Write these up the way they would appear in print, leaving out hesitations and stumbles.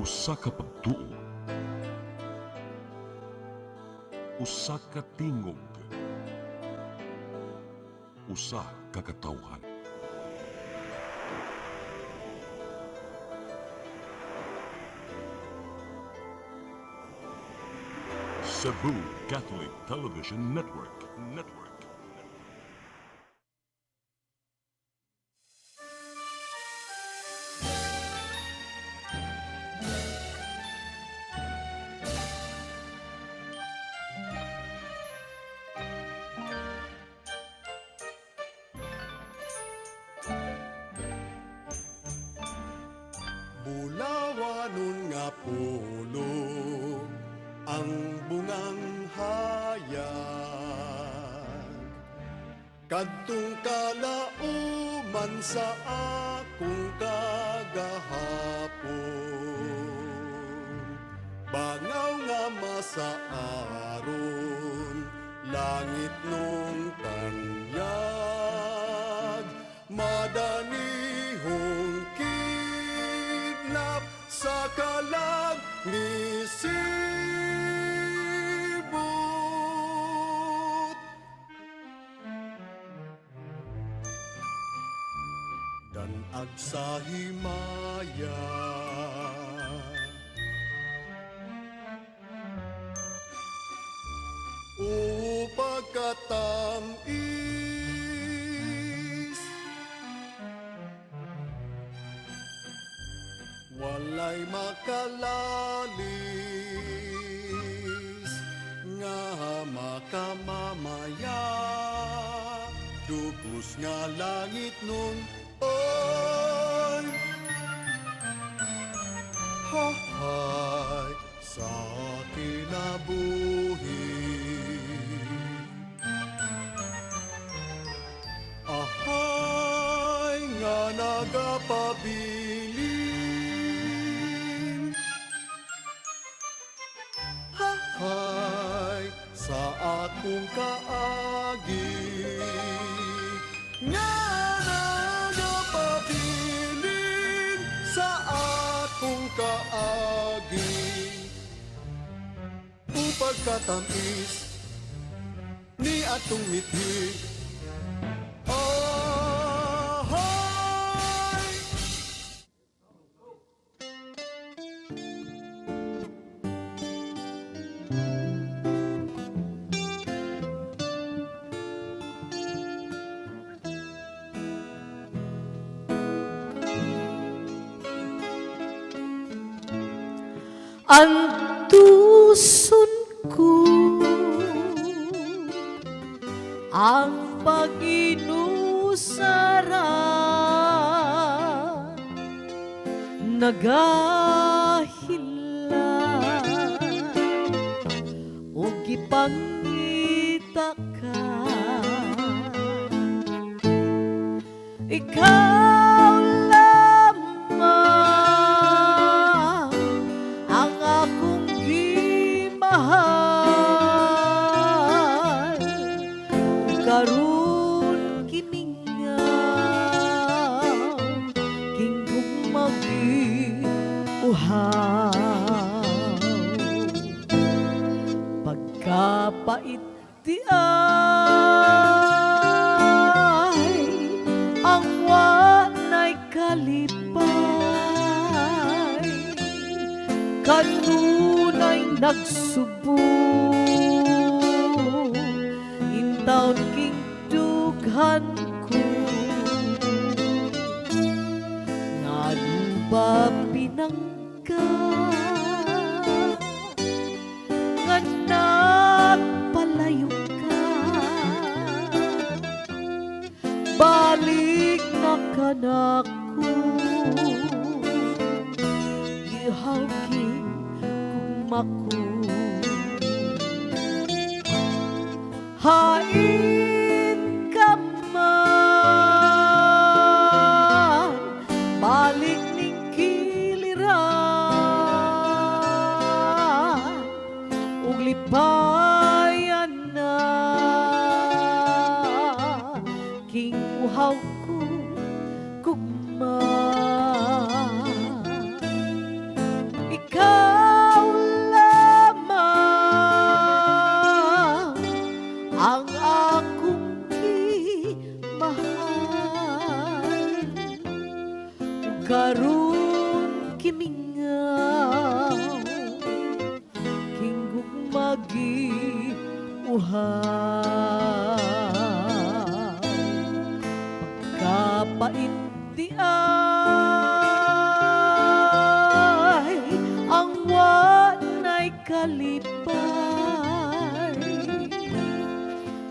Usa ka pagtuo, usa ka tingog, usa ka katawhan. Cebu Catholic Television Network. Bulawanon nga pulo ang bungang hayag, kadtong kalauman sa akong kagahapon. Bangaw nga masaaron, langit nung tanyag, madanihong kidnap sa kalag ni Sibut. Danag sa himaya, pagkatamis, walay makalalis nga makamamaya, dugos nga langit nun oy hahay sa kinabuhi. Ahay nga nagapabilin, hahay sa akong kaagi, nga nagapabilin sa akong kaagi. Upag katamis ni atong mithi, ang tuson ko, ang pag-inusaran, nagahila o gipangita ka. Ikaw lamang ang akong gimahal, karon kiningaw king gumagi-uhaw. Pagkapait di ay ang walay kalipay, kanunay nagsubo, intaon king dughan ko, naluba pinangga, nga nagpalayo ka, balik na kanako, ihawking kumaku. Hain ka man, balik ning kiliran, ug lipayan na king uhaw ko kugma. gimingaw Kinggog mag-iuhaw Pagkapait di ay Ang wanay kalipay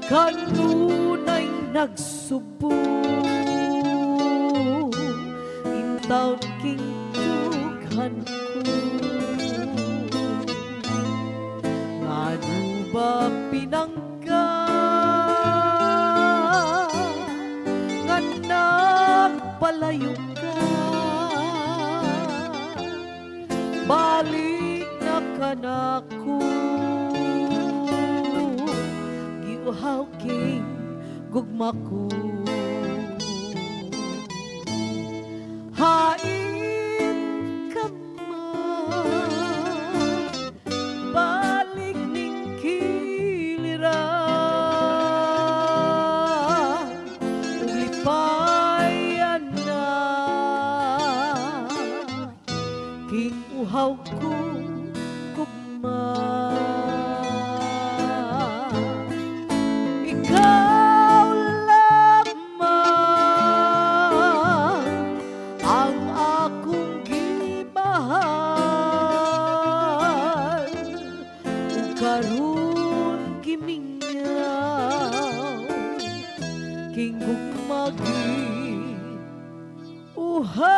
Kanunay nagsubo Intaon king tughan ko Ngano ba pinangga Nga nagpalayo ka Balik na ka na ko Giuhaw king gugma ko Hain ka man Balik ning kiliran Ug lipayan na King uhaw ko gugma Ikaw lamang ang akong gimahal ug karon gimingaw king gugmagi uhaw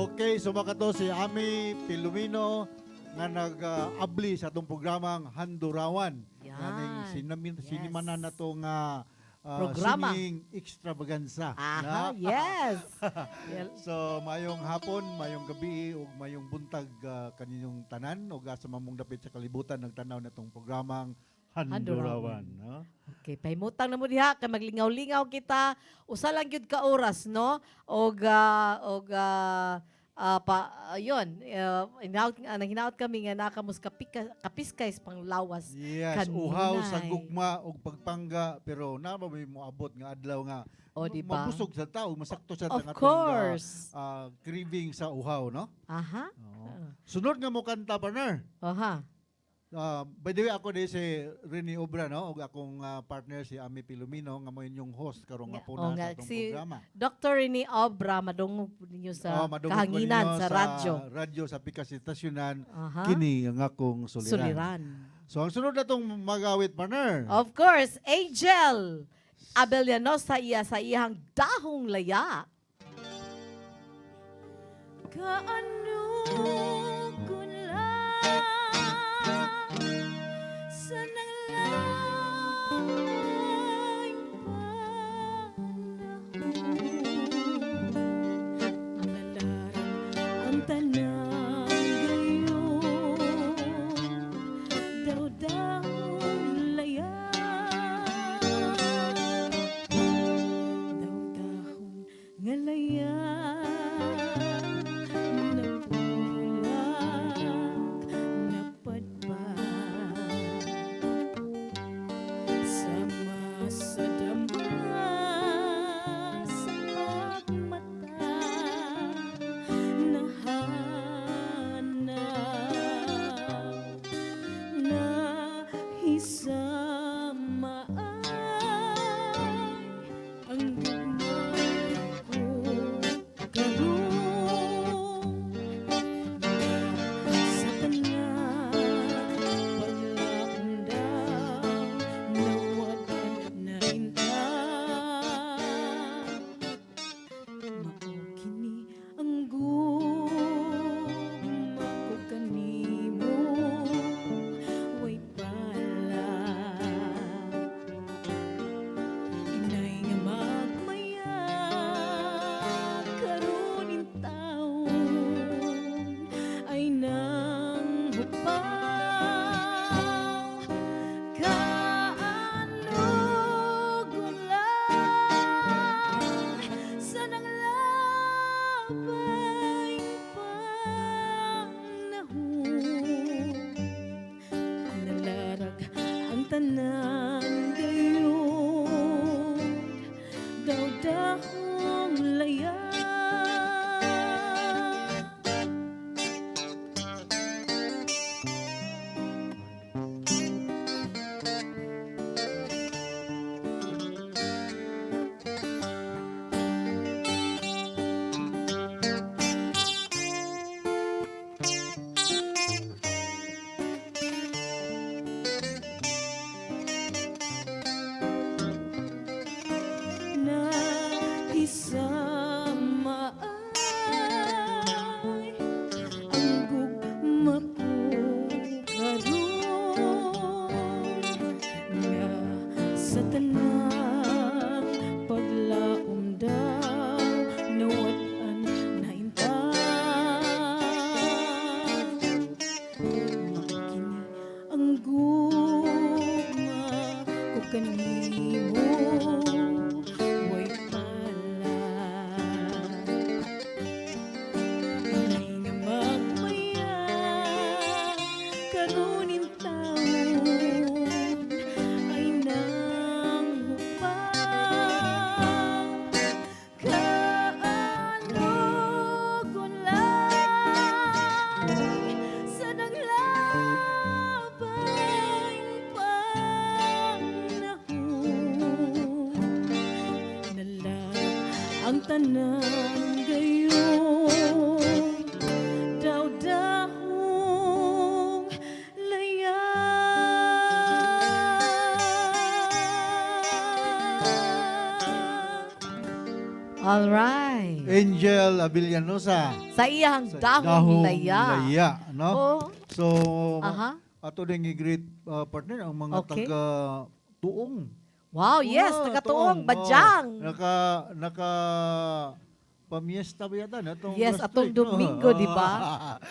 Okay, so makato si Ami Pilumino nga nag-abli sa atong programang Handurawan. Yan. Nganing Yes. sinimanan na to nga Programa. singing extravaganza. Aha, na. yes. Well, So mayong hapon, mayong gabi ug mayong buntag kaninyong tanan ug asa mamong dapit sa kalibutan nagtanaw natong programang Handurawan, no? okay, pahimutang na mo diha kay maglingaw-lingaw kita. Usa lang gyud ka oras, no? Hinaut kami nga nakamus kapiskays pang lawas. Yes, Kanunay. uhaw sa gugma ug pagpangga pero na ba may moabot nga adlaw nga O, diba? mabusog sa tao, masakto sa Of atong course. craving sa uhaw, no? Aha. Sunod nga mo kanta partner. Aha. By the way, ako din si Rene Obra, no? Ug akong partner si Ami Pilumino nga mo inyong host karong Nga- hapon o na nga, sa atong si programa. Dr. Rene Obra, madungog po ninyo sa Madungog ko kahanginan ninyo sa radyo. Radyo sa Pikas Istasyonan. Aha. Kini ang akong suliran. Suliran. So ang sunod na tong magawit partner. Of course, Angel Abellano sa iyang dahong laya. Kaano ko lang sa nanglaing panahon nalaran ang tanang gayon daw-dahong laya daw-dahong ngalaya ang tanan gayong daw-dahong laya. Alright. Angel Abellanosa. Sa iyang Sa dahong laya. Laya, no? Oh, So, aha. ato din i-greet partner ang mga Okay. taga-tuong. Wow, yes, taga-tuong, tuong. Badyang. Naka pamiesta ba yata na itong Yes, last atong week, no? Domingo, di ba?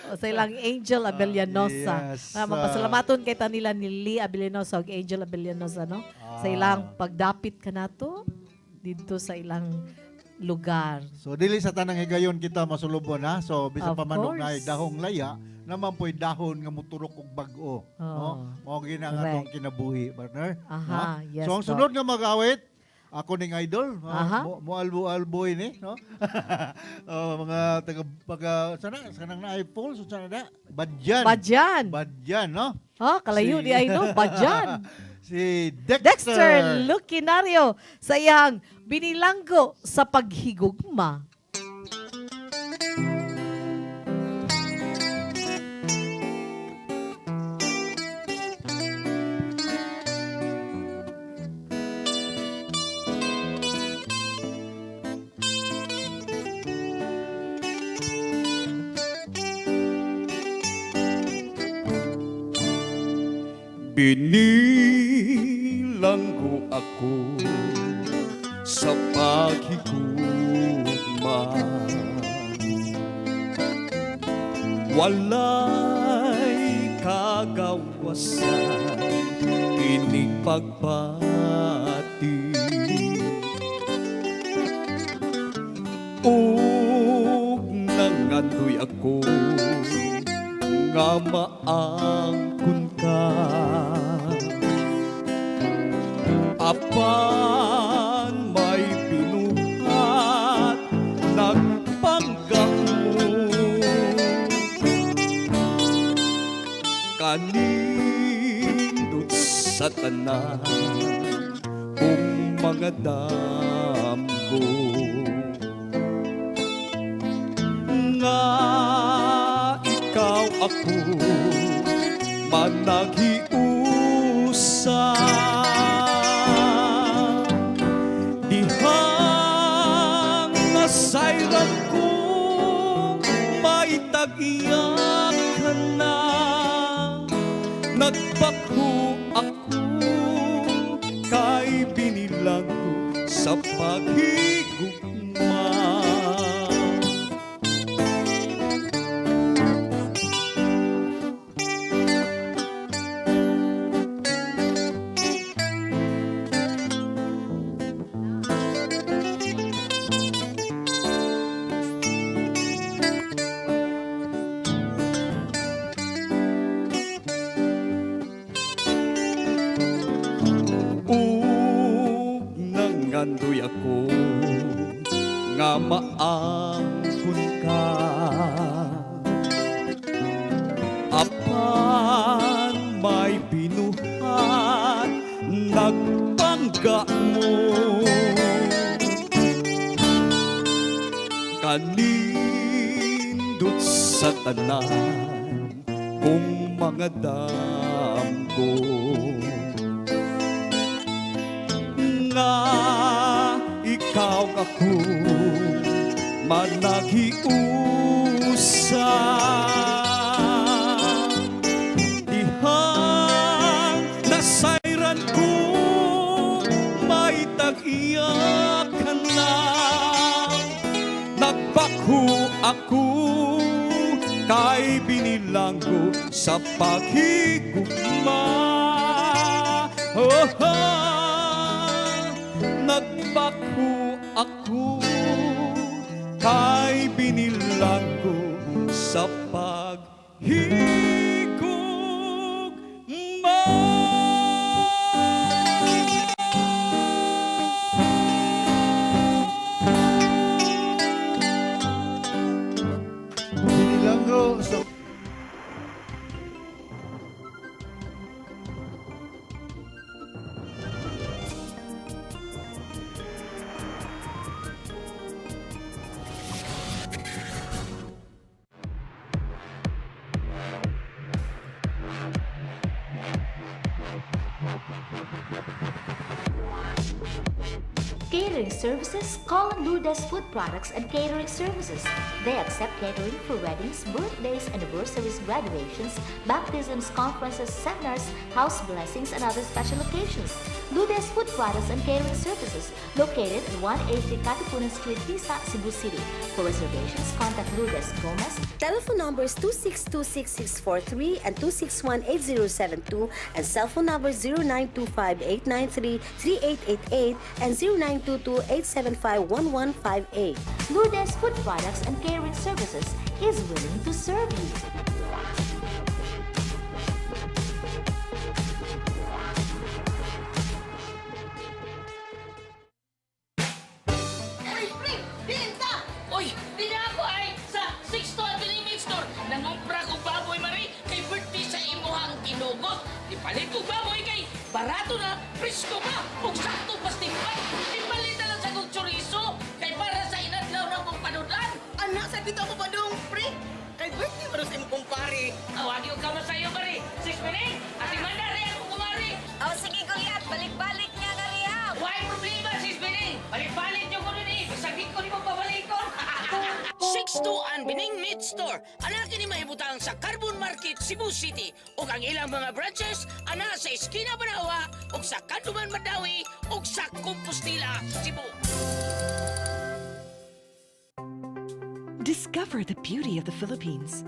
O, sa ilang Angel Abellanosa. yes, Mapasalamatun kay tanila ni Lee Abellanosa ug Angel Abellanosa, no? Sa ilang pagdapit ka nato dito sa ilang lugar. So dili sa tanang higayon kita masulubon ha. So bisan Of pa manok na course. dahong laya naman po'y dahon nga muturok og bag-o, no? Mao gina nga Correct. atong kinabuhi, partner. Aha, yes. So ang Doc. sunod nga mag-awit ako ning idol, Aha. mo albo-alboy ni, no? Mga sanang na iPhone, so sana da Badyan. Badyan. Badyan, no? Oh, kalayo Si- di ay no, Badyan. Si Dexter Lucinario sa iyang binilanggo sa paghigugma. Binilang ko ako sa paghigugma. Walay kagawasan ining pagbati. Ug nangandoy ako nga maangkon ka. Apan may binuhat nagpangga mo. Kanindot sa tanan kung mga damgo nga ikaw ako managhiusa. Dihang nasayran ko maitag-iyak ka na. Nagbako ako kay binilang ko sa paghigugma. Ug nangandoy ako nga maangkon ka. Apan may binuhat nagpangga mo. Kanindot sa tanan kung mga damgo nga ikaw ako managhiusa. Dihang nasayran ko may tag-iyak ka na. Nagbako ako kay binilang ko sa paghigugma. Oh, nagbako ako kay binilang ko sa paghigugma. Binilanggo sa Catering services, call on Lourdes Food Products and Catering Services. They accept catering for weddings, birthdays, anniversaries, graduations, baptisms, conferences, seminars, house blessings, and other special occasions. Lourdes Food Products and Catering Services, located at 180 Katipunan Street, Tisa, Cebu City. For reservations, contact Lourdes Gomez. Telephone numbers 2626643 and 2618072 and cell phone numbers 0925-893-3888 and 0922-875-1158. Lourdes Food Products and Catering Services is willing to serve you. Uy, pre! Binta! Uy, di na ako ay sa 6 to Avenue Store. Nangumpra ko baboy, Mari, kay birthday sa imuhang ginugot. Ipalit ko baboy kay barato na, presko pa, kung sakto pas timpat. Ipalit na lang sa kong chorizo, kay para sa inadlaw na mong panudan. Anak, sa dito mo ba dong, pre? Kay birthday mo sa imong kumpare. Awagi ko ka sa'yo, Mari. 6 minutes, ati manda rin ako kumari. Oh, sige Goliath, balik-balik niya nga riya. Why problema, sis Bening? Balik-balik niyo ko nun eh. Bisagit ko ni mo pabalikon. 6-2 Bining Meat Store. Anakin ni mahibutang sa Carbon Market, Cebu City. O ang ilang mga branches, ana sa Esquina Banawa, o sa Kanduman Madawi, o sa Compostela, Cebu. Discover the beauty of the Philippines.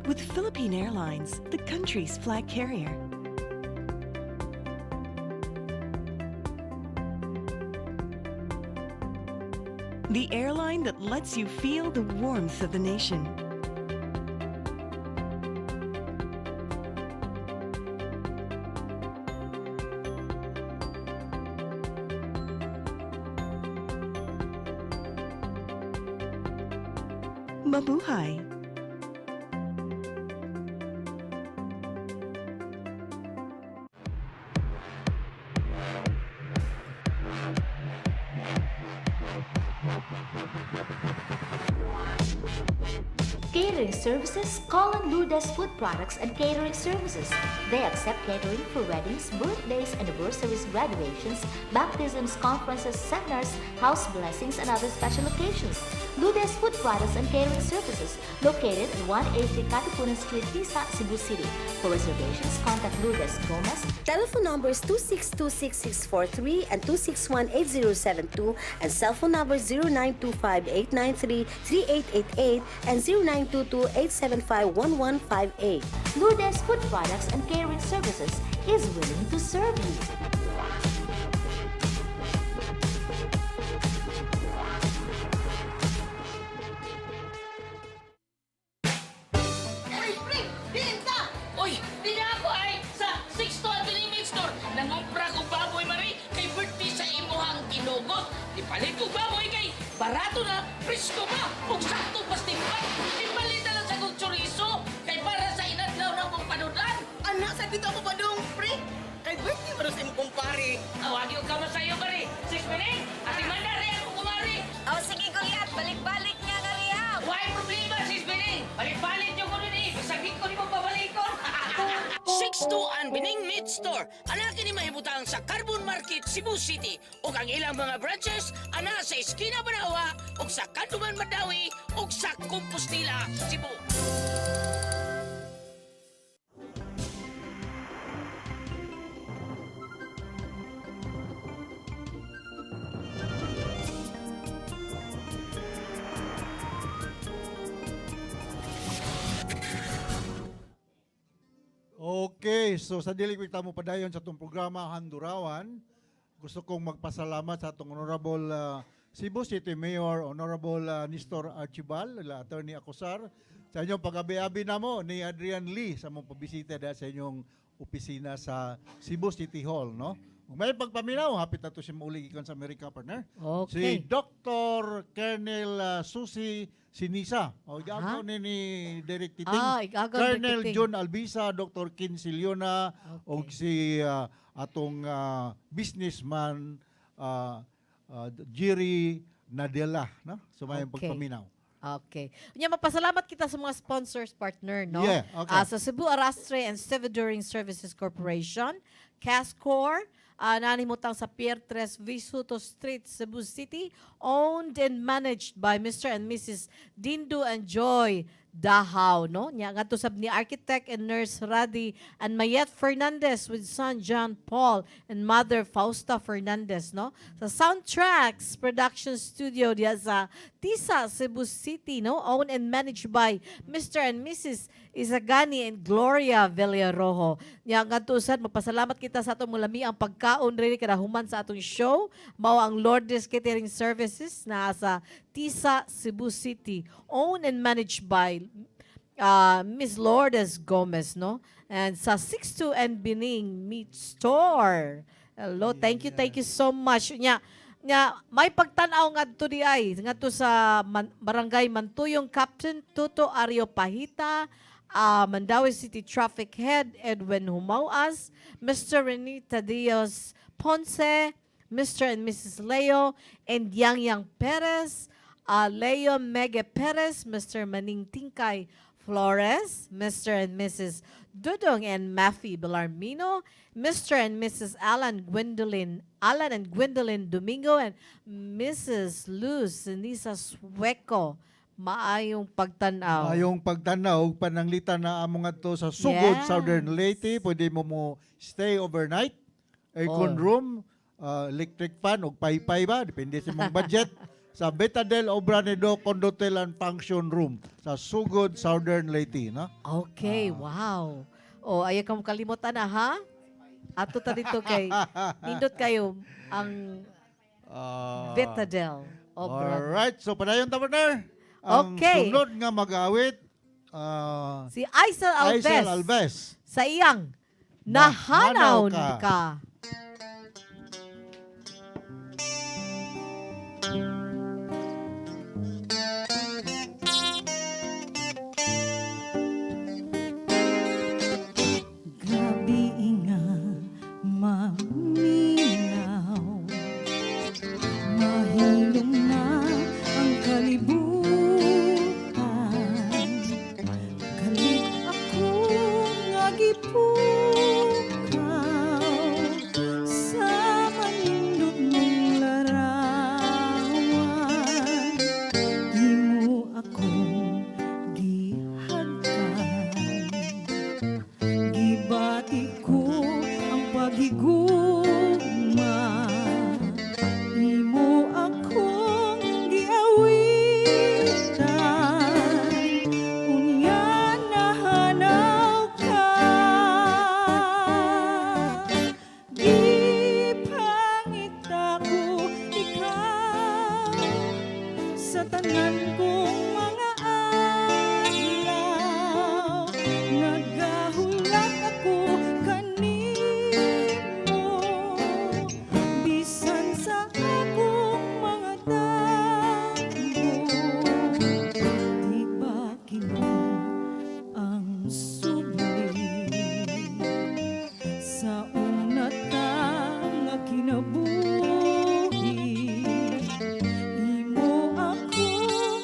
With Philippine Airlines, the country's flag carrier. The airline that lets you feel the warmth of the nation. Mabuhay! Catering Services, call on Lourdes Food Products and Catering Services. They accept catering for weddings, birthdays, anniversaries, graduations, baptisms, conferences, seminars, house blessings, and other special occasions. Lourdes Food Products and Catering Services, located at 180 Katipunan Street, Tisa, Cebu City. For reservations, contact Lourdes Gomez. Telephone numbers 2626643 and 2618072 and cell phone numbers 0925-893-3888 and 0922-875-1158. Lourdes Food Products and Catering Services is willing to serve you. Uy, pre! Binta! Uy, di na ako ay sa 6 to Avenue Store. Nangumpra ko baboy, Mari, kay birthday sa imuhang ginugot. Ipalit ko baboy kay barato na, presko pa, kung sakto pas timpat. Ipalit na lang sa kong chorizo, kay para sa inadlaw na mong panudan. Anak, sa dito mo ba dong, pre? Kay birthday mo sa imong kumpare. Awagi ko ka sa'yo, Mari. 6 minutes, ati manda rin ako kumari. Oh, sige Goliath, balik-balik niya nga riya. Why problema, sis Bening? Balik-balik niyo ko nun eh. Bisagit ko ni mo pabalikon. 6-2 Bining Meat Store. Anakin ni mahibutang sa Carbon Market, Cebu City. O ang ilang mga branches, ana sa Esquina Banawa, o sa Kanduman Madawi, o sa Compostela, Cebu. Okay, so sa dili ko mo padayon sa itong programa Handurawan, gusto kong magpasalamat sa itong Honorable Cebu City Mayor, Honorable Nestor Archibal, Attorney Acosar, sa inyong pag-abi-abi na mo ni Adrian Lee sa mong pabisita dahil sa inyong opisina sa Cebu City Hall, no? Kung may pagpaminaw, hapit na to si Maulig ikon sa Amerika, partner. Si Okay. Dr. Colonel Susi Sinisa. O igaagaw ni Derek Titing. Igagaw ni Colonel Titing. John Albisa, Dr. Kinsiliona, o Okay. si atong businessman Jerry Nadella, no? Sumayang Okay. pagpaminaw. Okay. Unya mapasalamat kita sa mga sponsors partner, no? Yeah, okay. Sa Cebu Arastre and Stevedoring Services Corporation, Cascor, nanimutang sa Pier 3 Visuto Street, Cebu City, owned and managed by Mr. and Mrs. Dindo and Joy Dahaw, no? Nya ngadto sab ni architect and nurse Radi and Mayet Fernandez with son John Paul and mother Fausta Fernandez, no? Sa Soundtracks Production Studio diya sa Tisa, Cebu City, no? Owned and managed by Mr. and Mrs. Isagani and Gloria Villarojo. Nya ngadto sad magpasalamat kita sa atong mulami ang pagkaon diri kada human sa atong show. Mao ang Lourdes Catering Services na sa Tisa, Cebu City, owned and managed by Miss Lourdes Gomez, no? And sa 62 and Bining Meat Store. Hello, thank you so much. Nya may pagtan-aw ngadto di ay ngadto sa Barangay Mantuyong Captain Tuto Ario Pahita, Mandawi City Traffic Head Edwin Humauas, Mr. Renita Diaz Ponce, Mr. and Mrs. Leo and Yang Perez, Leo Mega Perez, Mr. Maning Tingkay Flores, Mr. and Mrs. Dudong and Maffy Belarmino, Mr. and Mrs. Alan and Gwendolyn Domingo, and Mrs. Luz Nisa Sueco. Maayong pagtanaw. Ayong pagtanaw, pananglitan na among ato sa Sugod, Yes. Southern Leyte. Pwede mo stay overnight. Aircon room, electric fan, o paypay ba? Depende sa mong budget. Sa Betadel Obranedo Condotel and Function Room sa Sugod, Southern Leyte. No? Okay, wow. O, ayaw kang kalimutan na, ha? Ato ta dito kay, nindot kayo ang Betadel. Alright, so padayon ta partner. Ang Okay. sunod nga mag-awit, Si Aisel Alves. Aisel Alves. Sa iyang Nahanaw Nahanaw Ka. Ka. Gabi nga maminaw, mahilom na ang kalibutan. Galit ako nga gipukaw sa manindot mong larawan. Imo akong gihagkan, gibati ko ang paghigugma. Imo akong giawitan, unya nahanaw ka. Gipangita ko ikaw sa tanan kong mga adlaw. Nagahulat ako kanimo, bisan sa akong mga damgo. Di ba kini ang subli sa una ta nga kinabuhi? Imo akong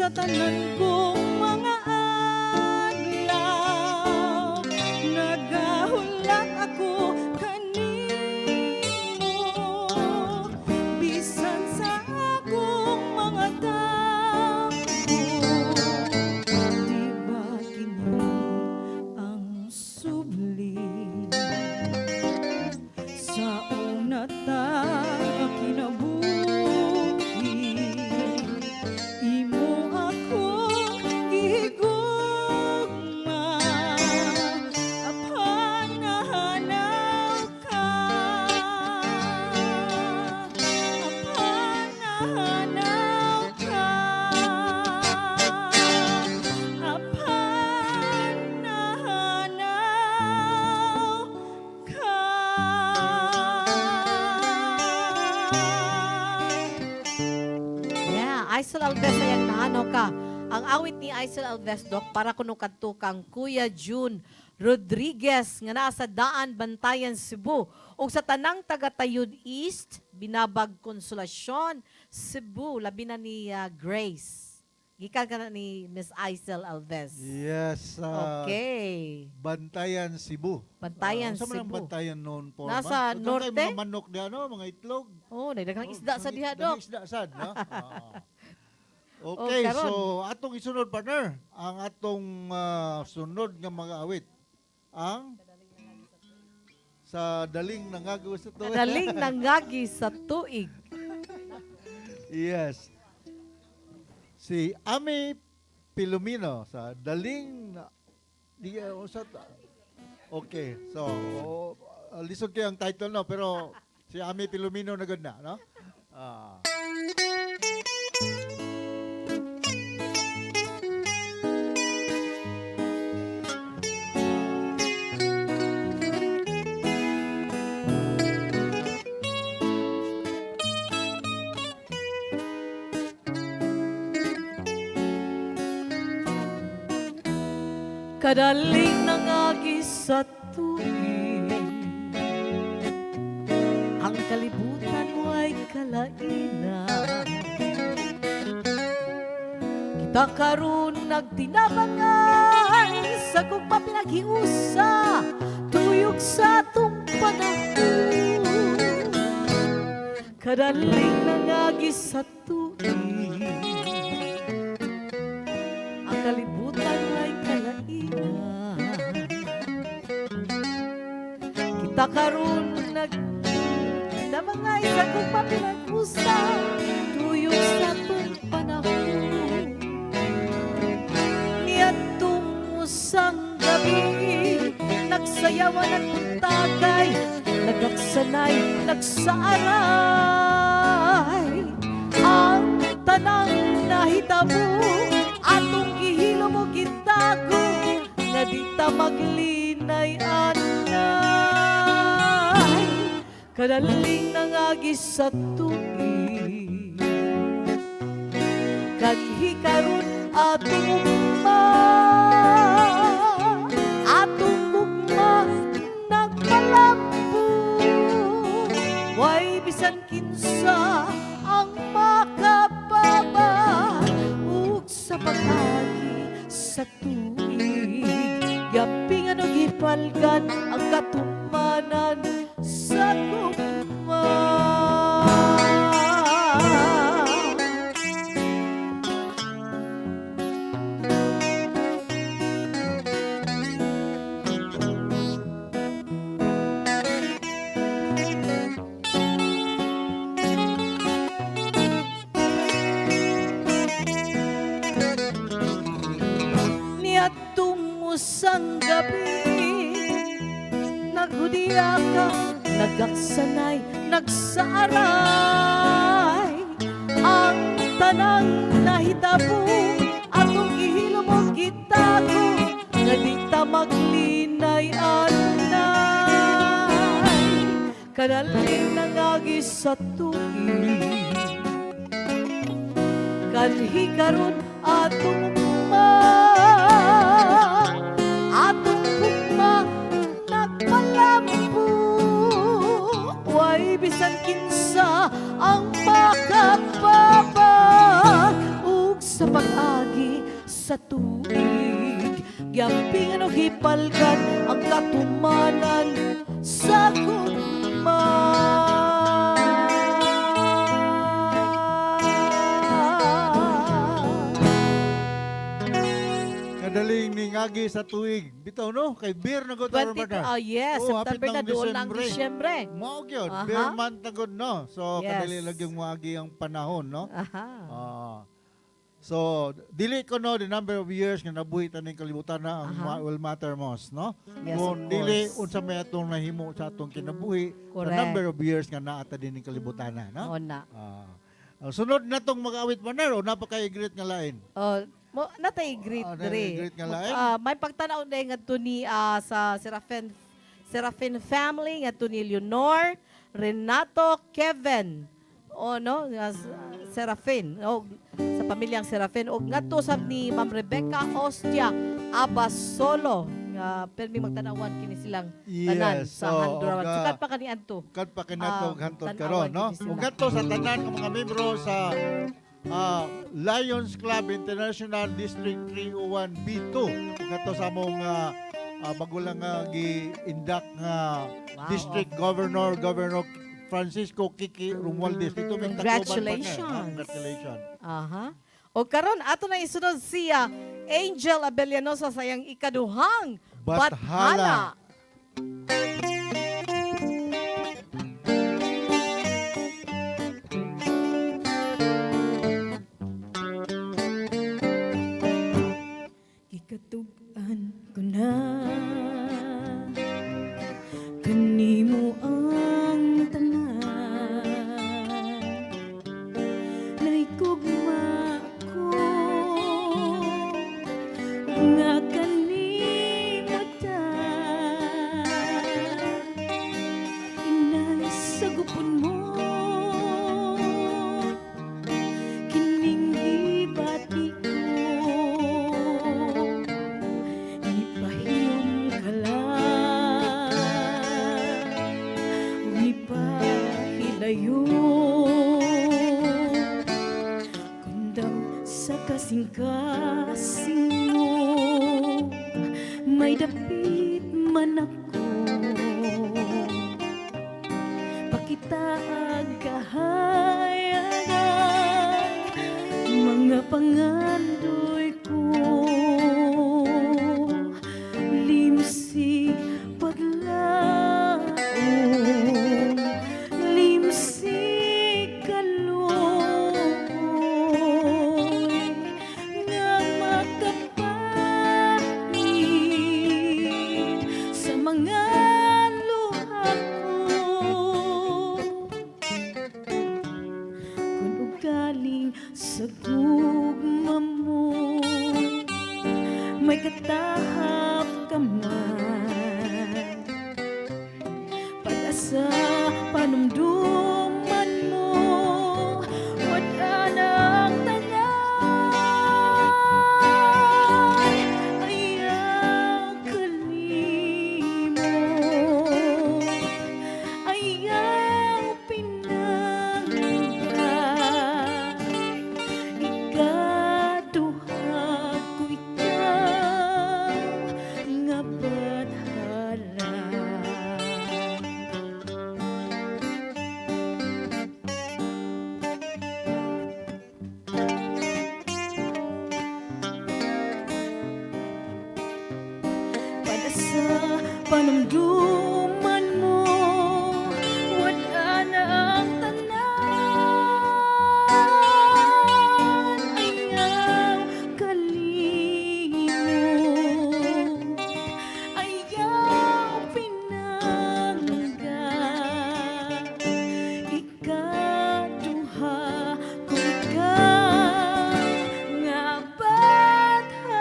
tanan kong mga adlaw nagahulat ako kanimo bisan sa akong mga damgo di ba kini ang subli sa una ta kinabuhi imo ako gihigugma apan nahanaw ka apan nahanaw ka apan nahanaw ka. Yeah, Aisel Alves ayan na ano ka. Ang awit ni Aisel Alves, Dok, para kuno kadto kang Kuya June Rodriguez nga naa sa Daan, Bantayan, Cebu. O sa tanang taga-Tayud East, Binabag, Konsolasyon, Cebu, labi na ni Grace. Gikan ka na ni Miss Aisel Alves. Yes. Okay. Bantayan, Cebu. Bantayan, Saan man ang Cebu. Bantayan noon po? Nasa norte? Mga manok na, no? Mga itlog. Oh, nagdagang isda sa diha, Dok. Isda sad, no? Okay, karon. so atong isunod, partner, ang atong sunod nga mga awit. Ang sa daling nangagaw sa tuig. Kadaling nangagi sa tuig. Yes. Si Ami Pilumino sa daling okay, so lisod kayo ang title, no, pero si Ami Pilumino na good na, no? Kadaling nangagi sa tuig, ang kalibutan mo ay kalainan. Kita karon nagtinabangan sa kung pa pinaghiusa, tuyok sa atong panahon. Kadaling nangagi sa tuig, ang kalibutan mo ay kalainan. Kita karon nagdamangay sa kung papinag-usa, tuyok sa atong panahon. Niadtong usang gabi, nagsayawan at puntagay, nagaksanay, nagsaaray. Ang tanang nahitabo, atong gihilo mo gitago, nga di ta maglinay anay. Kadaling nangagi sa tuig, kaghi karon atong ugma, atong ugma nagpalambo. Way bisan kinsa ang makababa ug sa pagagi sa tuig, yapingan og hipalgan ang katumanan sa gugma. Niadtong usang gabi, naghudiya ka, nagaksanay, nagsaaray. Ang tanang nahitabo, atong ihilo mo gitago, nga di ta maglinay anay. Kadaling nangagi sa tuig, kanhi karon atong ugma, atong ugma nagpalambo. Way bisan kinsa ang makababa ug sa pag-agi tuig Gyapingan o gipalkan ang katumanan sa Kadaling ningagi sa tuig. Bitaw no, kay beer na gud taron Yes, Oh, hapit September na ng doon ng Disyembre. Disyembre. Mao gyud, Aha. beer month na gud no. So Yes. kadali lang yung muagi ang panahon no. Aha. So dili ko no the number of years nga nabuhi taning kalibutan na ang Aha. will matter most no. Yes, Kung of dili course. unsa may atong nahimo sa atong kinabuhi, the Correct. number of years nga naa ta din kalibutan na no. Oo na. Sunod na tong mag-awit maner o napaka-great nga lain. Oh, mo natay greet natay dre. greet nga lain? May pagtanaw na ngadto ni sa Serafin family ngadto ni Leonor, Renato, Kevin. O no, Serafin. O sa pamilyang Serafin o ngadto sab ni Ma'am Rebecca Ostia Abas Solo nga permi magtanawan kini silang tanan Yes, sa so, Handurawan. oga. Sukat pa kanian to. Kad pa kinatog hantod tanawan karon no. gid sila. Ug kadto sa tanan ng mga membro sa Lions Club International District 301 B2. Ug kadto sa among bagulang gi-induct nga Wow. District Governor Francisco Kiki Romualdez. Dito may Congratulations. Congratulations. Aha. O karon ato na isunod siya Angel Abellanosa sa iyang ikaduhang Bathala. Ikatuban ko na kanimo ang tanan naikugma ko nga kalimutan inay sa gupon mo kining gibati ko ipahiyom ka lang ipahilayo kundang sa kasing-kasing mo may dapit man ako pakitaag kahayagan mga pangandoy ko limsi paglaom limsi kaloy nga makapangin sa mga luha ko kung ugaling sa gugma mo may katahap ka man pag-asa panumduman mo wala nang tanan ayaw kalimot ayaw pinangga ikaduha ko ikaw nga bathala pada sa panumduman mo wala na ang tanan ayaw kalimot ayaw pinangga ikaduha ko ikaw nga bathala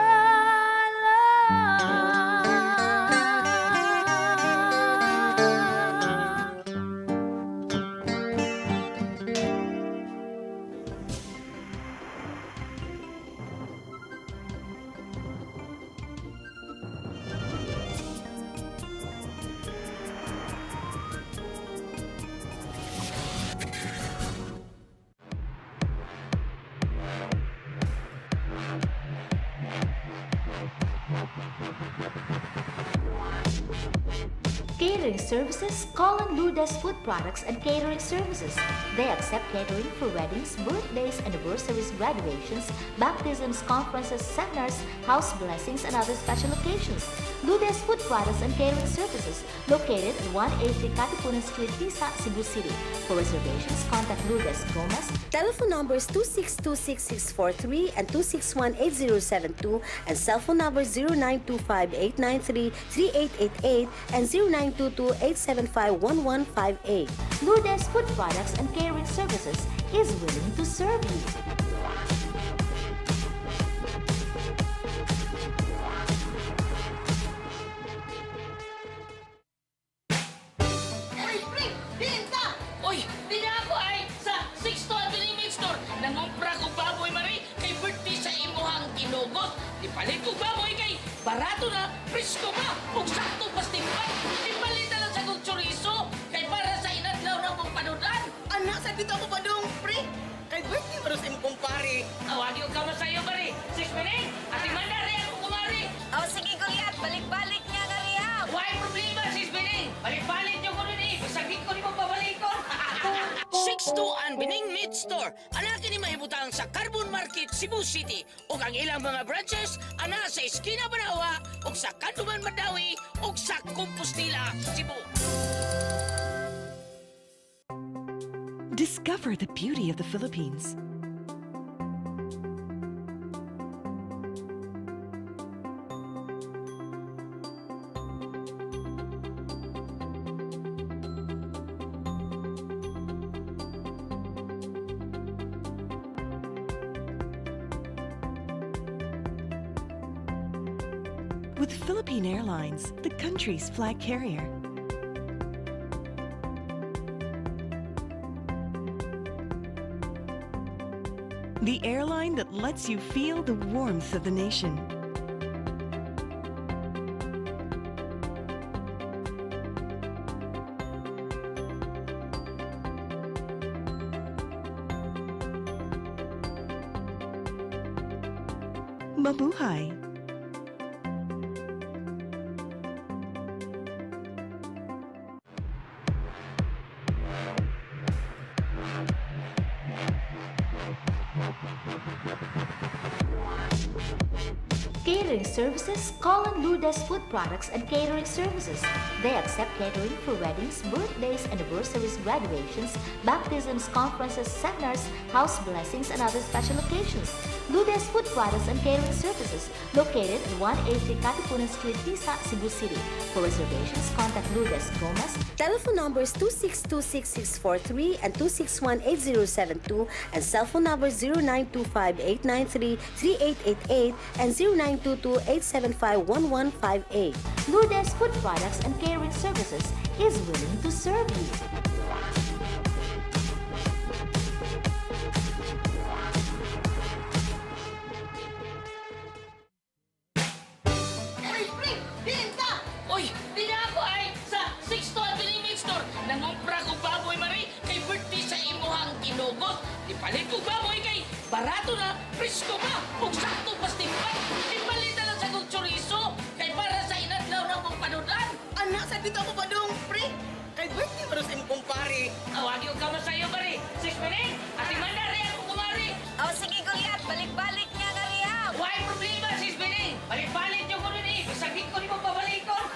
Catering Services, Colin Lourdes Food Products and Catering Services. They accept catering for weddings, birthdays, anniversaries, graduations, baptisms, conferences, seminars, house blessings, and other special occasions. Lourdes Food Products and Catering Services, located at 183 Katipunan Street, Tisa, Cebu City. For reservations, contact Lourdes Gomez. Telephone numbers 2626643 and 2618072 and cell phone numbers 0925-893-3888 and 0922-875-1158. Lourdes Food Products and Catering Services is willing to serve you. Oy, pre! Hinta! Oy, di na ako ay sa Sixto Avenue Meat Store. Nangumpra ko baboy, Mari, kay birthday sa imuhang kinugot. Di palit ko baboy kay barato na, presko pa, ug sakto pastimpan. Di palit na lang sa kong chorizo, kay para sa inadlaw ng mong panudan. Anak, sa dito ako pa dong, pre. Kay birthday mo sa imong kumpare. Awagi ko ka masayo, Mari. Sis Pining, ati mandari ako kumari. Oh, sige, Goliath. Balik-balik niya nga niya. Why problema, Sis Pining? Balik-balik niyo ko rin eh. Bisagin ko ni mo pabalikon. Sixto and Bining Meat Store. Anakin ni mahibutang sa Carbon Market, Cebu City. O ang ilang mga branches, ana sa Esquina Banawa, o sa Kanduman Madawi, o sa Compostela, Cebu. Discover the beauty of the Philippines. With Philippine Airlines, the country's flag carrier. The airline that lets you feel the warmth of the nation. Mabuhay! Catering Services, Colin Lourdes Food Products and Catering Services. They accept catering for weddings, birthdays, anniversaries, graduations, baptisms, conferences, seminars, house blessings, and other special occasions. Lourdes Food Products and Catering Services, located at 183 Katipunan Street, Tisa, Cebu City. For reservations, contact Lourdes Gomez. Telephone numbers 2626643 and 2618072 and cell phone numbers 0925-893-3888 and 0922-875-1158. Lourdes Food Products and Catering Services is willing to serve you. Oy, pre! Hinta! Oy, di na ako ay sa Sixto Avenue Meat Store. Nangumpra ko baboy, Mari, kay birthday sa imuhang kinugot. Di palit ko baboy kay barato na, presko pa, ug sakto pastimpan. Di palit na lang sa kong chorizo, kay para sa inadlaw ng mong panudan. Anak, sa dito ako pa dong, pre. Kay birthday mo sa imong kumpare. Awagi ko ka masayo, Mari. Sis Pining, ati mandari ako kumari. Oh, sige, Goliath. Balik-balik niya nga niya. Why problema, Sis Pining? Balik-balik niyo ko rin eh. Bisagin ko ni mo pabalikon.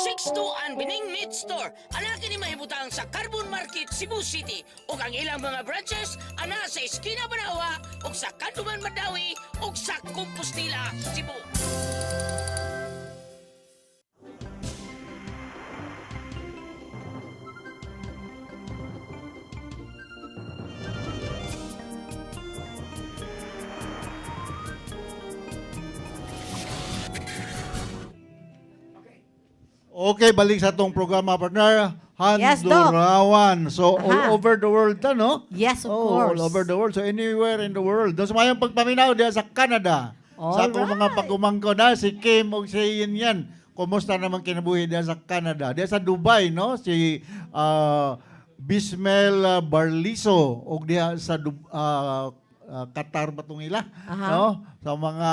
Sixto and Bining Meat Store. Anakin ni mahibutang sa Carbon Market, Cebu City. O ang ilang mga branches, ana sa Esquina Banawa, o sa Kanduman Madawi, o sa Compostela, Cebu. Okay, balik sa atong programa, partner. Yes, Doc. Handurawan. So, Aha. all over the world ta, no? Yes, of Oh, course. all over the world. So, anywhere in the world. Doon sa mayang pagpaminaw diya sa Canada. Sa akong mga Alright. pagkumangko na, si Kim o si Ian yan. Kumusta naman kinabuhi diya sa Canada? Diya sa Dubai, no? Si Bismel Barliso. O diya sa Qatar ba itong ila? Aha. No? Sa mga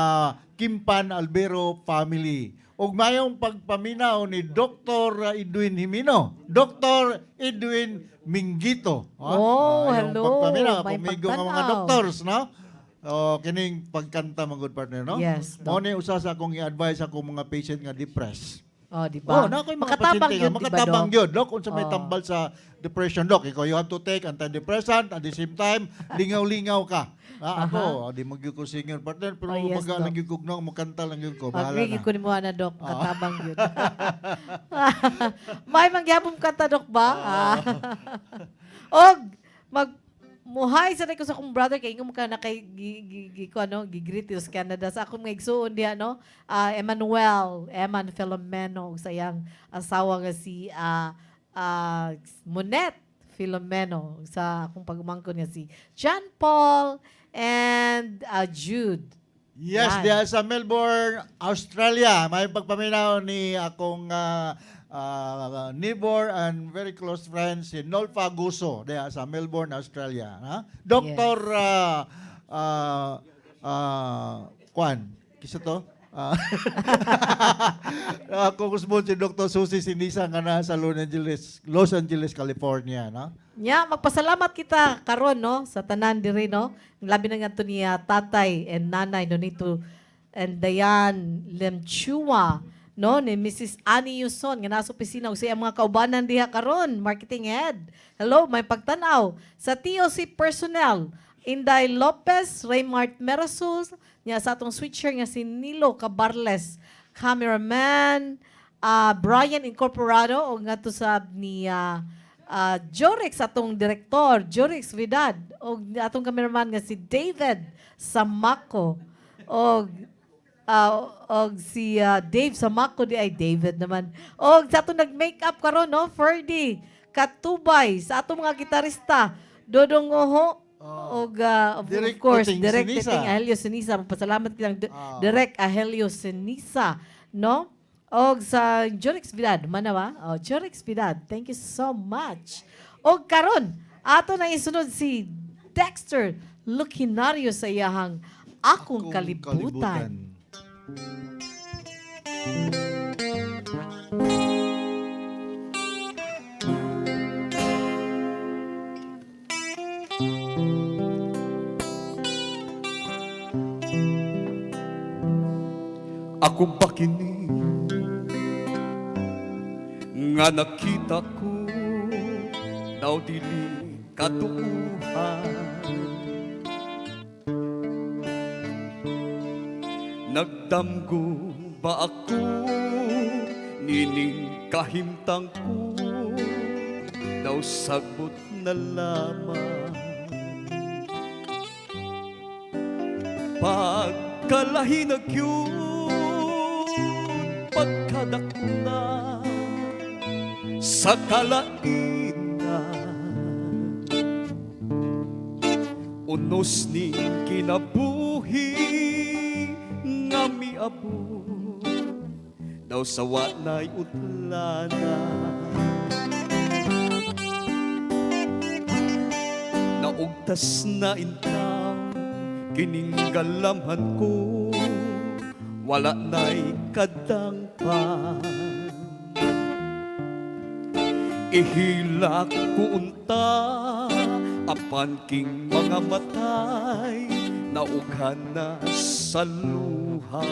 Kimpan Albero family. Ug mayong pagpaminaw ni Dr. Edwin Himino, Dr. Edwin Minggito. Oh, Mayong hello. Pagpaminaw, May kumigo nga mga pagtanaw. doctors, no? O, kining pagkanta, mga good partner, no? Yes, Mo ni usa sa akong i-advise akong mga patient nga depressed. Oh, di ba? Oh, na ako'y mga Makatabang pasyente yun, nga, di ba, makatabang Dok? yun, Dok. Kung sa may Oh. tambal sa depression, Dok. Ikaw, you have to take antidepressant at the same time, lingaw-lingaw ka. Ako, di magyug ko senior partner, pero Oh, yes, maga Dok. lang yung kugnaw, makanta lang yun ko. Bahala Agree na. ko ni mo na, Dok. Katabang yun. May mangyabong kanta, Dok ba? Og, muhay sa ko sa akong brother kay ingom ka na kay gigreet sa Canada sa akong mga igsuon diha no Eman Filomeno sa iyang asawa nga si Monet Filomeno sa akong pagumangkon nga si John Paul and Jude. Yes, Yan. diya sa Melbourne, Australia. May pagpaminaw ni akong neighbor and very close friend si Nolfa Guso diya sa Melbourne, Australia. Ha? Dr. Kwan, kisa to? Ako kusbon si Dr. Susie Sinisa nga na sa Los Angeles, California. No? Nya, magpasalamat kita karon no sa tanan diri no. Labi na nga to ni tatay and nanay no nito and Dayan Lemchua no ni Mrs. Annie Yuson nga nasa opisina ug siya mga kaubanan diha karon, marketing head. Hello, may pagtanaw sa TOC personnel. Inday Lopez, Raymart Merasul, niya sa atong switcher nga si Nilo Cabarles, cameraman, Brian Incorporado, o nga to sa ni Jorix, atong direktor, Jorix Vidad, o atong cameraman nga si David Samaco, o si Dave Samaco, di ay David naman. O sa atong nag-makeup karon no, Ferdy Katubay, sa atong mga gitarista, Dodong Oho, of Direk course, Titing Direk Sinisa. Titing Ahelio Sinisa. Pasalamat kitang Direk Ahelio Sinisa. No? O sa Jorix Vidad. Manawa? O, Jorix Vidad. Thank you so much. O karon ato na isunod si Dexter Lucinario sa iyahang Akong Kalibutan. Ako ba kini nga nakita ko daw dili katuuhan nagdamgo ba ako nining kahimtang ko daw sagbot na lamang pagkalahinag yun pagkadakuna sa kalainan unos ni kinabuhi nga miabot daw sa wanay utlana naugtas na intaw kining galamhan ko wala na'y kadangpan ihilak ko unta apan king mga matay naughan na sa luha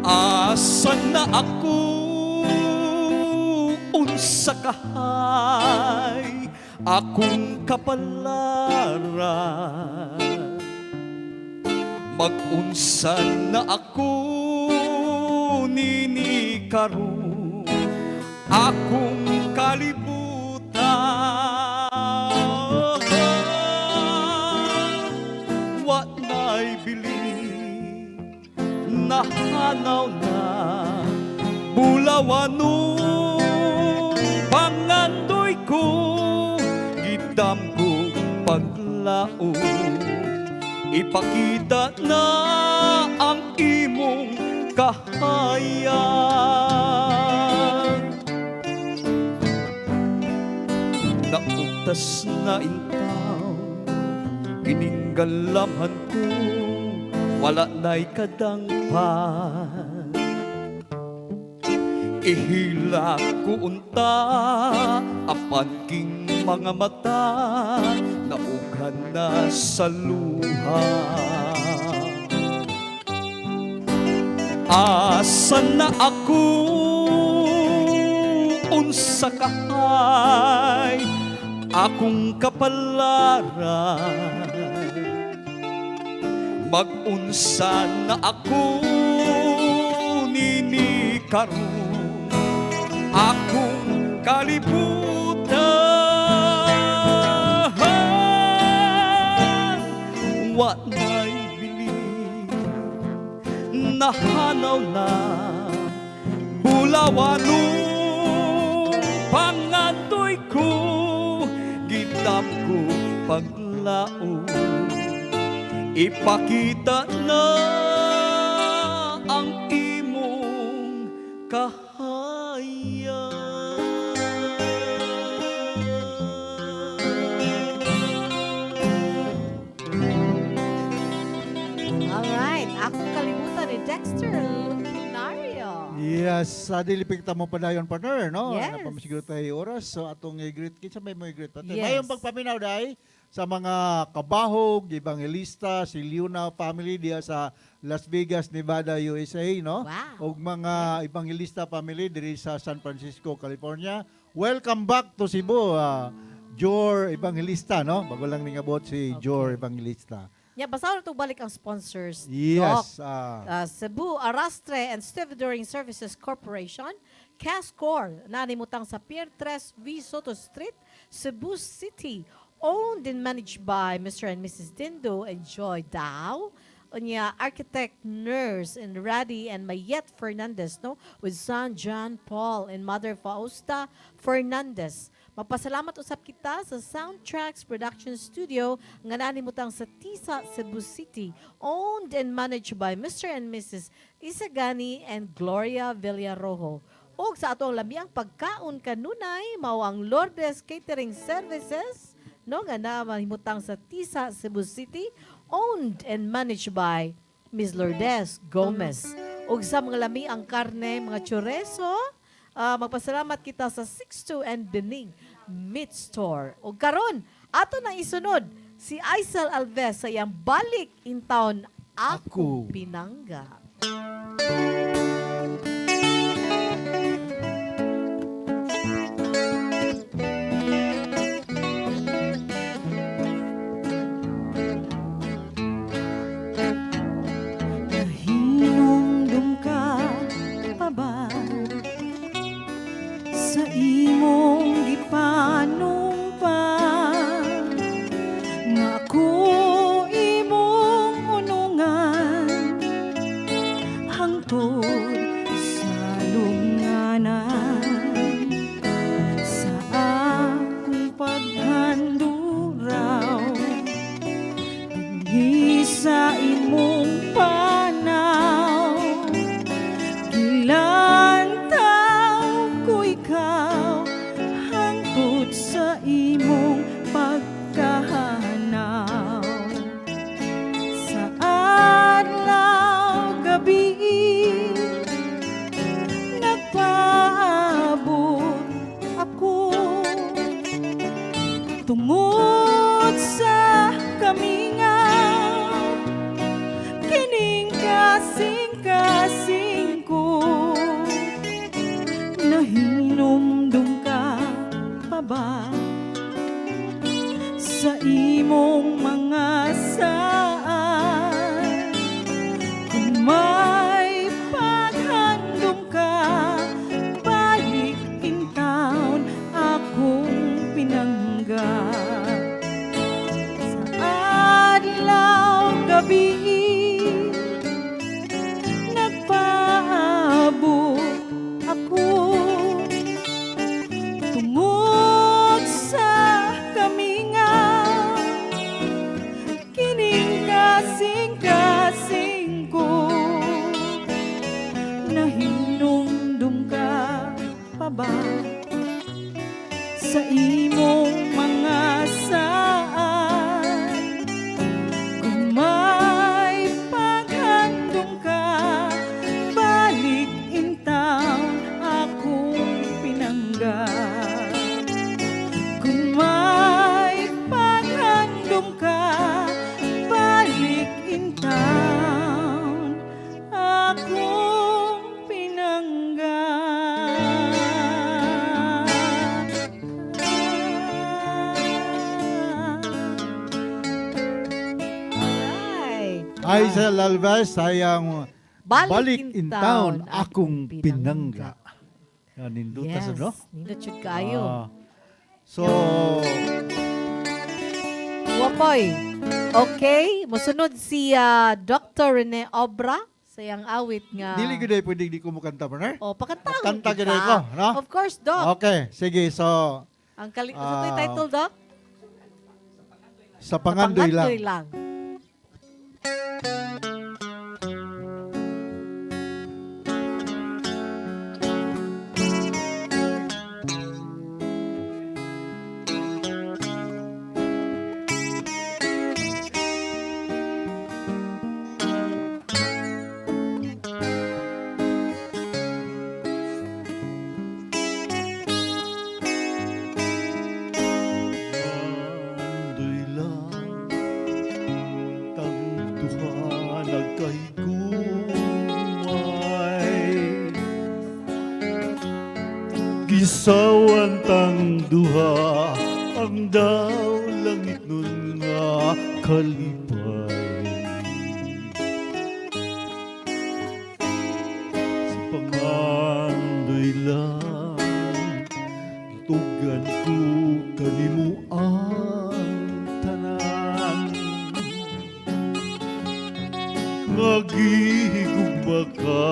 asan na ako unsa kahay akong kapalaran mag-unsan na ako nini karon akong kalibutan wa na'y bili nahanaw na bulawan pangandoy ko gidam ko paglaon ipakita na ang imong kahayag naugta batas na intaw, kininggalamhan ko, wala na'y kadangpan. Ihila ko unta, apan king mga mata, naughan na sa luha. Asan na ako, unsa kahay, akong kapalaran. Mag-unsa na ako, nini karon, akong kalibutan. Wa na'y bili, nahanaw na, bulawanong pangatoy ko, gitam ko paglaon. Ipakita na ang imong kahayag. Alright, akong kalimutan ni Dexter Lucinario. Yes, dilipikta mo pa dayon partner, no? Yes. Napamasiguro tayo oras. So atong i-greet, kinsa may mo i-greet partner. Yes. Mayong pagpaminaw day sa mga kabahog, evangelista, si Liuna family diya sa Las Vegas, Nevada, USA, no? Wow. Og mga evangelista family diri sa San Francisco, California. Welcome back to Cebu, Jor Evangelista, no? Bago lang ningabot si Jor Evangelista. Yeah, basta na balik ang sponsors. Yes. Doc, Cebu Arrastre and Stevedoring Services Corporation, Cascor, nanimutang sa Pier 3 V. Soto Street, Cebu City. Owned and managed by Mr. and Mrs. Dindo and Joy Dao. Unya, architect, nurse, and Raddy and Mayet Fernandez, no? With son John Paul and mother Fausta Fernandez. Magpasalamat usap kita sa Soundtracks Production Studio nga nanimutang sa Tisa, Cebu City. Owned and managed by Mr. and Mrs. Isagani and Gloria Villarojo. O sa atong lamiang pagkaon kanunay, mao ang Lourdes Catering Services, no, nga na mahimutang sa Tisa, Cebu City, owned and managed by Ms. Lourdes Gomez. Ug sa mga lami ang karne, mga chorizo, magpasalamat kita sa 62 and Bening Meat Store. Ug karon, ato na isunod si Aisel Alves sa iyang Balik in Town Ako Pinangga. Nahinumdum ka pa ba sa imong gipanumpa nga ako imong unungan hangtod sa lunganan sa akong paghanduraw dinhi sa imong panaw gilantaw ko ikaw hangtod sa imong pagkahanaw sa adlaw gabi nagpaabot ako tungod sa kamingaw kining kasing-kasing ko nahinumdum ka pa ba sa imong mga saan kung may paghandom ka balik in town akong pinangga sa adlaw gabi nagpaabot ako tungod sa kamingaw kining kasing-kasing ko nahinumdum ka pa ba sa imong mga Ay sa lalabas, sayang Balik in town, akong pinangga. Nindutas, Yes, ano? nindot yun kayo. So, Wapoy. Okay, musunod si Dr. Rene Obra sa iyang awit nga. dili ko dahil pwede di ko mukanta, partner. O, pakantawag Kanta gid ko, no? Of course, Doc. Okay, sige. So, Ang ano yung title, Doc? sa pangandoy lang. Pangandoy lang. Andoy lang tangduhan nagkahigumay Gisawan tang duha ang daw langit nun nga kalipay Sa pangandoy lang tugan ko kanimo ang tanan Ngagihigugma ka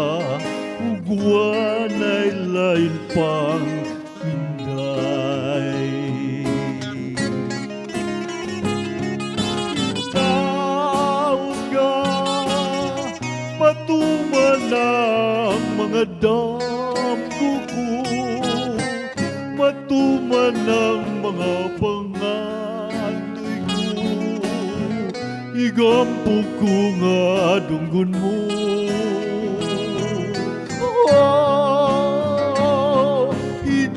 ugwanay lain pang hinday Taon ka matuman ang mga damgo ko matuman ang mga pangandoy ko Igampo ko nga dunggon mo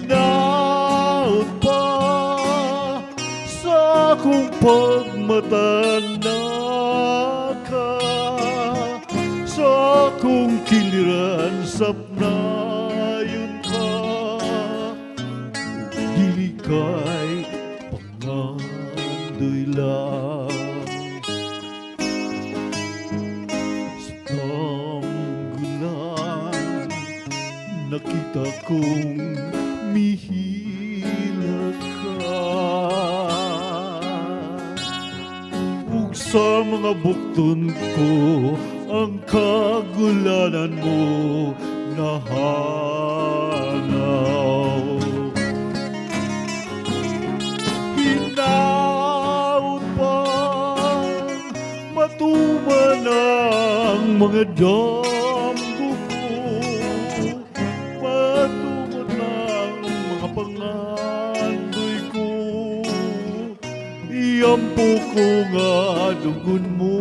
Hinaot pa sa akong pagmatanda ka Sa akong kiliran sapnayon ka Dili kay pangandoy lang Sa tanggulan nakita kong mihila ka Ug sa mga bukton ko ang kagulanan mo nahanaw Hinaut pa matuman ang mga damgo ko matuman ang mga pangandoy ko Iyampo ko nga dugon mo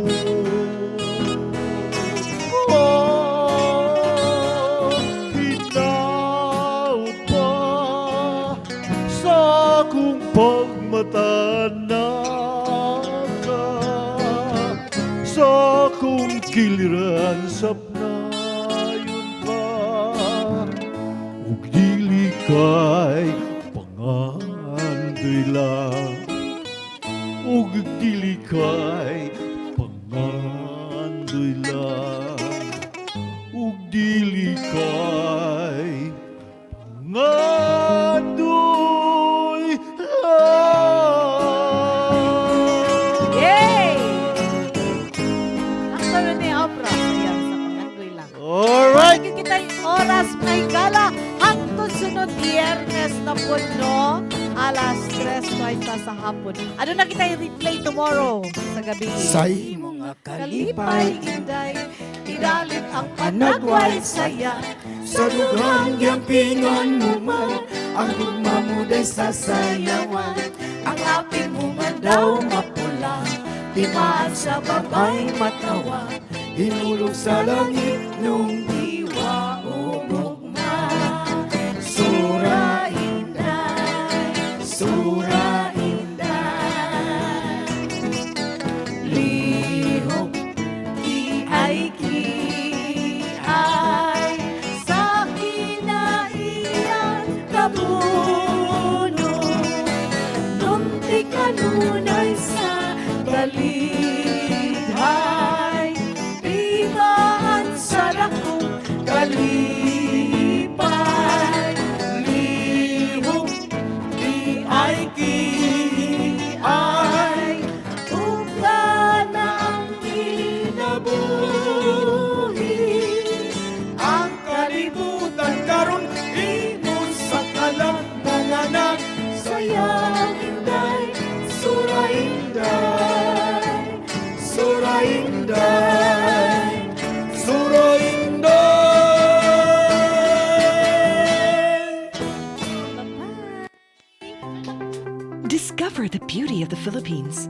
Hinaut pa sa akong pagmatanda ka Sa akong kiliran sapnayon pa Ug dili kay pangandoy lang Ug dili kay pangandoy lang Ug dili kay pangandoy lang Yay! Dr. Rene Obra sa iyang sa pangandoy lang. Alright! Pagkikita kita yung oras may gala hangtod sunod Biyernes na po, no? Alas 3:30 sa hapon. Ano na kita i-replay tomorrow sa gabi? Say mga Kalipay, inday, idalit ang panagway saya. Sa dugang yang pingon mo man Ang gugma mo day sasayawan Ang aping bunga daw mapula, timaan sa babay matawa. Hinulog sa langit nung diwa o gugma Sura inday, sura inday Lihok, ay sa kinaiyan kapuno. Nunti kanunay sa talidhay, Uday Suroy Inday. Bye-bye. Discover the beauty of the Philippines.